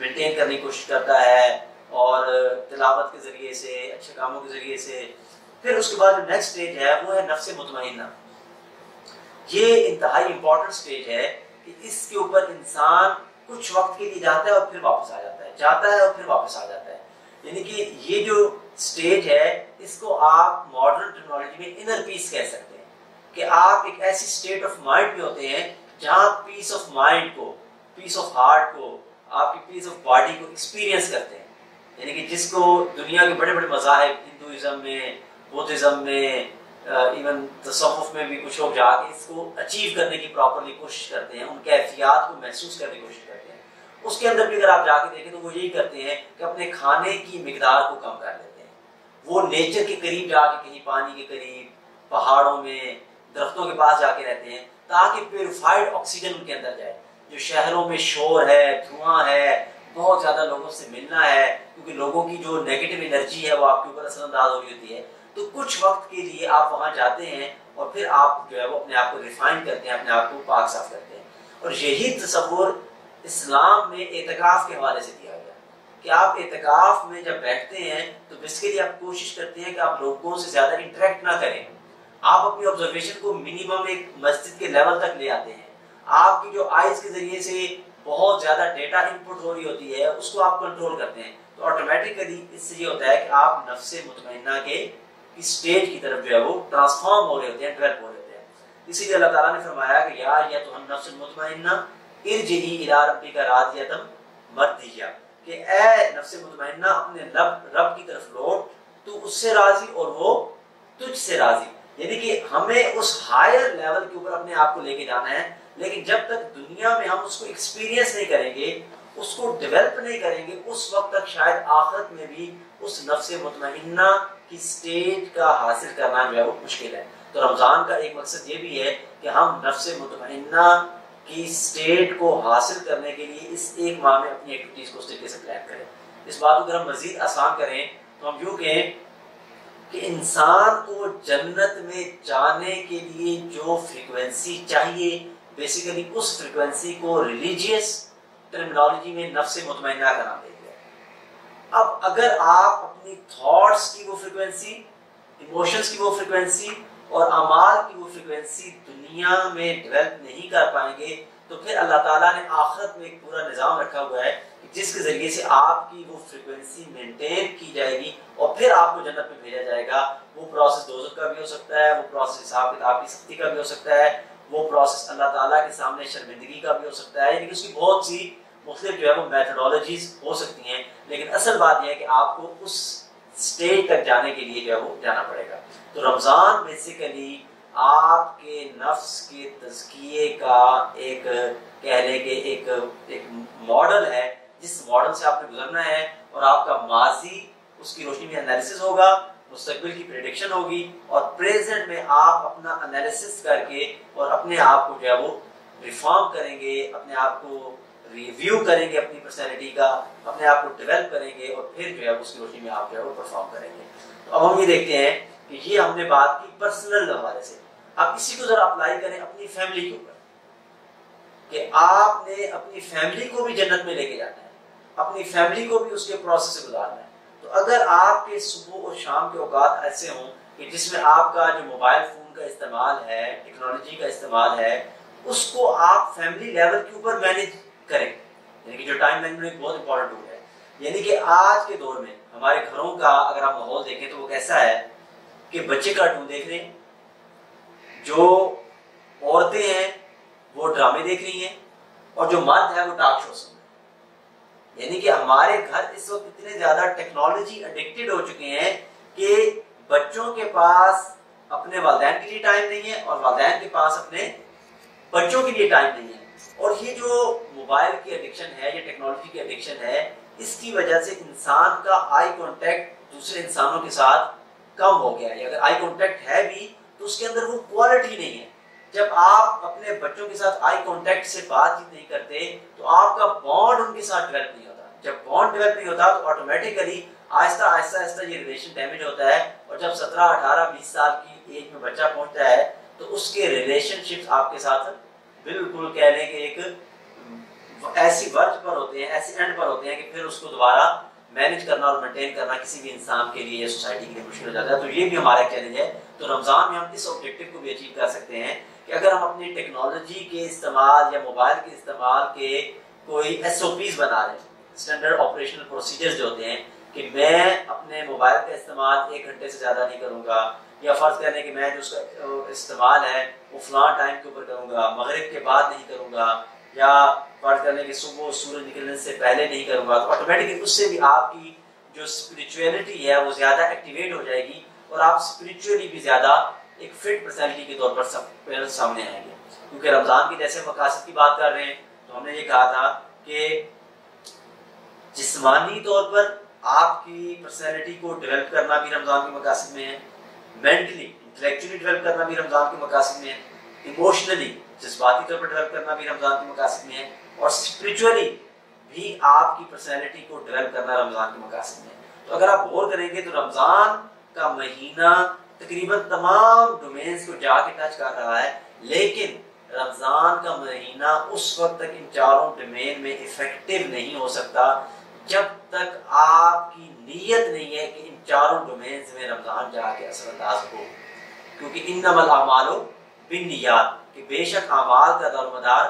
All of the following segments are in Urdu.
مینٹین کرنے کی کوشش کرتا ہے، اور تلاوت کے ذریعے سے، اچھے کاموں کے ذریعے سے. پھر اس کے بعد جو نیکسٹ اسٹیج ہے وہ ہے نفس مطمئنہ. یہ انتہائی امپورٹنٹ اسٹیج ہے کہ اس کے اوپر انسان کچھ وقت کے لیے جاتا ہے اور پھر واپس آ جاتا ہے، جاتا ہے اور پھر واپس آ جاتا ہے. یعنی کہ یہ جو اسٹیج ہے اس کو آپ ماڈرن ٹیکنالوجی میں انر پیس کہہ سکتے ہیں، کہ آپ ایک ایسی اسٹیٹ آف مائنڈ میں ہوتے ہیں جہاں پیس آف مائنڈ کو، پیس آف ہارٹ کو، آپ کی پیس آف باڈی کو ایکسپیرینس کرتے ہیں. یعنی کہ جس کو دنیا کے بڑے بڑے مذاہب، ہندوازم میں، بدھزم میں، ایون تصوف میں بھی کچھ لوگ جا کے اس کو اچیو کرنے کی پراپرلی کوشش کرتے ہیں، ان کیفیات کو محسوس کرنے کی کوشش کرتے ہیں. اس کے اندر بھی اگر آپ جا کے دیکھیں تو وہ یہی کرتے ہیں کہ اپنے کھانے کی مقدار کو کم کر لیتے ہیں. وہ نیچر کے قریب جا کے، کہیں پانی کے قریب، پہاڑوں میں، درختوں کے پاس جا کے رہتے ہیں تاکہ پیوریفائڈ آکسیجن ان کے اندر جائے. جو شہروں میں شور ہے، دھواں ہے، بہت زیادہ لوگوں سے ملنا ہے، کیونکہ لوگوں کی جو نیگیٹو انرجی ہے وہ آپ کے اوپر اثر انداز ہو رہی ہوتی ہے. تو کچھ وقت کے لیے آپ وہاں جاتے ہیں اور پھر آپ جو ہے وہ اپنے آپ کو ریفائن کرتے ہیں، اپنے آپ کو پاک صاف کرتے ہیں. اور یہی تصور اسلام میں اعتکاف کے حوالے سے دیا گیا کہ آپ اعتکاف میں جب بیٹھتے ہیں تو بیسیکلی آپ کوشش کرتے ہیں کہ آپ لوگوں سے زیادہ انٹریکٹ نہ کریں. آپ اپنی آبزرویشن کو منیمم ایک مسجد کے لیول تک لے آتے ہیں. آپ کی جو آئیز کے ذریعے سے بہت زیادہ ڈیٹا انپٹ ہو رہی ہوتی ہے اس کو آپ کنٹرول کرتے ہیں. تو آٹومیٹیکلی اس سے یہ ہوتا ہے کہ آپ نفس مطمئنہ کے اسٹیج کی طرف جو ہے وہ ٹرانسفارم ہو رہے ہوتے ہیں، ڈیولپ ہو رہے ہوتے ہیں. اسی لیے اللہ تعالیٰ نے فرمایا کہ یا ایھا النفس المطمئنہ ارجعی الی ربک راضیۃ مرضیہ، کہ اے نفس مطمئنہ اپنے رب کی طرف لوٹ، تو اس سے راضی اور وہ تجھ سے راضی. یعنی کہ ہمیں اس ہائر لیول کے اوپر اپنے آپ کو لے کے جانا ہے، لیکن جب تک دنیا میں ہم اس کو ایکسپیرینس نہیں کریں گے، اس کو ڈیولپ نہیں کریں گے، اس وقت تک شاید آخرت میں بھی اس نفس مطمئنہ کی سٹیج کا حاصل کرنا جو ہے وہ مشکل ہے. تو رمضان کا ایک مقصد یہ بھی ہے کہ ہم نفس مطمئنہ کی سٹیٹ کو حاصل کرنے کے لیے اس ایک ماہ میں اپنی ایکٹیویٹیز کو اس طریقے سے پلان کریں. اس بات کو اگر ہم مزید آسان کریں تو ہم یوں کہیں کہ انسان کو جنت میں جانے کے لیے جو فریکوینسی چاہیے، بیسیکلی اس فریکوینسی کو ریلیجیس ٹرمینالوجی میں نفس مطمئنہ کا نام دے دیا. اب اگر آپ اپنی تھاٹس کی وہ فریکوینسی، ایموشنز کی وہ فریکوینسی اور اعمال کی وہ فریکوینسی دنیا میں ڈیولپ نہیں کر پائیں گے تو پھر اللہ تعالیٰ نے آخرت میں ایک پورا نظام رکھا ہوا ہے جس کے ذریعے سے آپ کی وہ فریکوینسی مینٹین کی جائے گی اور پھر آپ کو جنت میں بھیجا جائے گا. وہ پروسیس دوزخ کا بھی ہو سکتا ہے، وہ پروسیس حساب کتاب کی سختی کا بھی ہو سکتا ہے، وہ پروسیس اللہ تعالیٰ کے سامنے شرمندگی کا بھی ہو سکتا ہے. یعنی کہ اس کی بہت سی مختلف جو ہے وہ میتھڈالوجیز ہو سکتی ہیں، لیکن اصل بات یہ ہے کہ آپ کو اس سٹیج تک جانے کے لیے جو ہے وہ جانا پڑے گا. تو رمضان بیسیکلی آپ کے نفس کے تزکیے کا ایک کہہ لیں کہ ایک ماڈل ہے جس ماڈل سے آپ نے گزرنا ہے، اور آپ کا ماضی اس کی روشنی میں انالیسس ہوگا، مستقبل کی پریڈکشن ہوگی، اور پریزنٹ میں آپ اپنا انالیسس کر کے اور اپنے آپ کو جو ہے وہ ریفارم کریں گے، اپنے آپ کو ریویو کریں گے، اپنی پرسنالٹی کا اپنے آپ کو ڈیولپ کریں گے، اور پھر جو ہے اس کی روشنی میں آپ جو ہے وہ پرفارم کریں گے. تو اب ہم یہ دیکھتے ہیں کہ یہ ہم نے بات کی پرسنل حوالے سے. اب اسی کو ذرا اپلائی کریں اپنی فیملی کے اوپر، کہ آپ نے اپنی فیملی کو بھی جنت میں لے کے جانا ہے، اپنی فیملی کو بھی اس کے پروسیس سے گزارنا ہے. تو اگر آپ کے صبح اور شام کے اوقات ایسے ہوں کہ جس میں آپ کا جو موبائل فون کا استعمال ہے، ٹیکنالوجی کا استعمال ہے، اس کو آپ فیملی لیول کے اوپر مینیج کریں. یعنی کہ جو ٹائم مینجمنٹ ایک بہت امپورٹنٹ ٹول ہے. یعنی کہ آج کے دور میں ہمارے گھروں کا اگر آپ ماحول دیکھیں تو وہ کیسا ہے کہ بچے کارٹون دیکھ رہے ہیں، جو عورتیں ہیں وہ ڈرامے دیکھ رہی ہیں، اور جو مرد ہے وہ ٹاک شو سن رہے ہیں. یعنی کہ ہمارے گھر اس وقت اتنے زیادہ ٹیکنالوجی ایڈکٹڈ ہو چکے ہیں کہ بچوں کے پاس اپنے والدین کے لیے ٹائم نہیں ہے اور والدین کے پاس اپنے بچوں کے لیے ٹائم نہیں ہے. اور یہ جو موبائل کی ایڈکشن ہے، یہ ٹیکنالوجی کی ایڈکشن ہے، اس کی وجہ سے انسان کا آئی کانٹیکٹ دوسرے انسانوں کے ساتھ کم ہو گیا ہے. اگر آئی کانٹیکٹ ہے بھی تو اس کے اندر وہ کوالٹی نہیں ہے. جب آپ اپنے بچوں کے ساتھ آئی کانٹیکٹ سے بات چیت نہیں کرتے تو آپ کا بانڈ ان کے ساتھ ڈیولپ نہیں ہوتا. جب بانڈ ڈیولپ نہیں ہوتا تو آٹومیٹیکلی آہستہ آہستہ یہ ریلیشن ڈیمیج ہوتا ہے، اور جب 17 18 20 سال کی ایج میں بچہ پہنچتا ہے تو اس کے ریلیشن شپس آپ کے ساتھ بالکل کہہ لیں کہ ایک ایسی ورج پر ہوتے ہوتے ہیں، ایسے اینڈ پر ہوتے ہیں کہ پھر اس کو دوبارہ مینیج کرنا اور مینٹین کرنا کسی بھی انسان کے لیے یا سوسائٹی کے لیے مشکل ہو جاتا ہے. تو یہ بھی ہمارا ایک چیلنج ہے. تو رمضان میں ہم اس آبجیکٹو کو بھی اچیو کر سکتے ہیں کہ اگر ہم اپنی ٹیکنالوجی کے استعمال یا موبائل کے استعمال کے کوئی SOPs بنا رہے ہیں، اسٹینڈرڈ آپریشنل پروسیجرز جو ہوتے ہیں کہ میں اپنے موبائل کا استعمال 1 گھنٹے سے زیادہ نہیں کروں گا، یا فرض کر لیں کہ میں جو اس کا استعمال ہے وہ فلاں ٹائم کے اوپر کروں گا، مغرب کے بعد نہیں کروں گا، یا فرض کر لیں کہ صبح سورج نکلنے سے پہلے نہیں کروں گا، تو آٹومیٹکلی اس سے بھی آپ کی جو اسپریچولیٹی ہے وہ زیادہ ایکٹیویٹ ہو جائے گی اور آپ اسپریچولی بھی زیادہ ایک فٹ پرسنالٹی کے طور پر سامنے آئیں گے. کیونکہ رمضان کے جیسے مقاصد کی بات کر رہے ہیں تو ہم نے یہ کہا تھا کہ جسمانی طور پر آپ کی پرسنالٹی کو ڈیولپ کرنا بھی رمضان کے مقاصد میں ہے، مینٹلی انٹلیکچولی ڈیولپ کرنا بھی رمضان کے مقاصد میں ہے، ایموشنلی جذباتی طور پر ڈیولپ کرنا بھی رمضان کے مقاصد میں ہے، اور اسپریچولی بھی آپ کی پرسنالٹی کو ڈیولپ کرنا رمضان کے مقاصد میں ہے. تو اگر آپ غور کریں گے تو رمضان کا مہینہ تقریباً تمام ڈومینز کو جا کے ٹچ کر رہا ہے، لیکن رمضان کا مہینہ اس وقت تک ان چاروں ڈومین میں افیکٹو نہیں ہو سکتا جب تک آپ کی نیت نہیں ہے کہ ان چاروں ڈومینز میں رمضان جا کے اثر انداز ہو. کیونکہ انما الاعمال بالنیات، کہ بے شک اعمال کا دار و مدار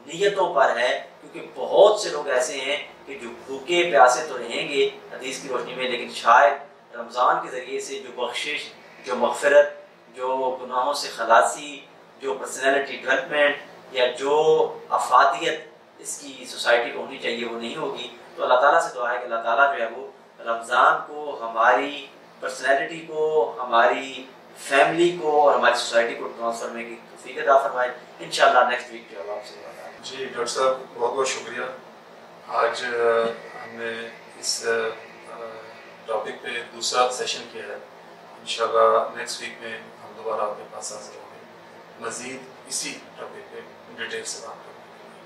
نیتوں پر ہے. کیونکہ بہت سے لوگ ایسے ہیں کہ جو بھوکے پیاسے تو رہیں گے حدیث کی روشنی میں، لیکن شاید رمضان کے ذریعے سے جو بخشش، جو مغفرت، جو گناہوں سے خلاصی، جو پرسنالٹی ڈیولپمنٹ یا جو افادیت اس کی سوسائٹی کو ہونی چاہیے وہ نہیں ہوگی. تو اللہ تعالیٰ سے دعا ہے کہ اللہ تعالیٰ جو ہے وہ رمضان کو ہماری پرسنالٹی کو، ہماری فیملی کو اور ہماری سوسائٹی کو ٹرانسفر کرنے کی توفیق عطا فرمائے. انشاءاللہ نیکسٹ ویک جو ہے آپ سے بات. جی ڈاکٹر صاحب بہت بہت شکریہ. آج ہم نے اس ٹاپک پہ دوسرا سیشن کیا ہے. انشاءاللہ نیکسٹ ویک میں ہم دوبارہ آپ کے پاس حاضر ہوں گے مزید اسی ٹاپک پہ ڈیٹیل سے بات کرنے کے لیے.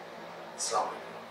السلام علیکم.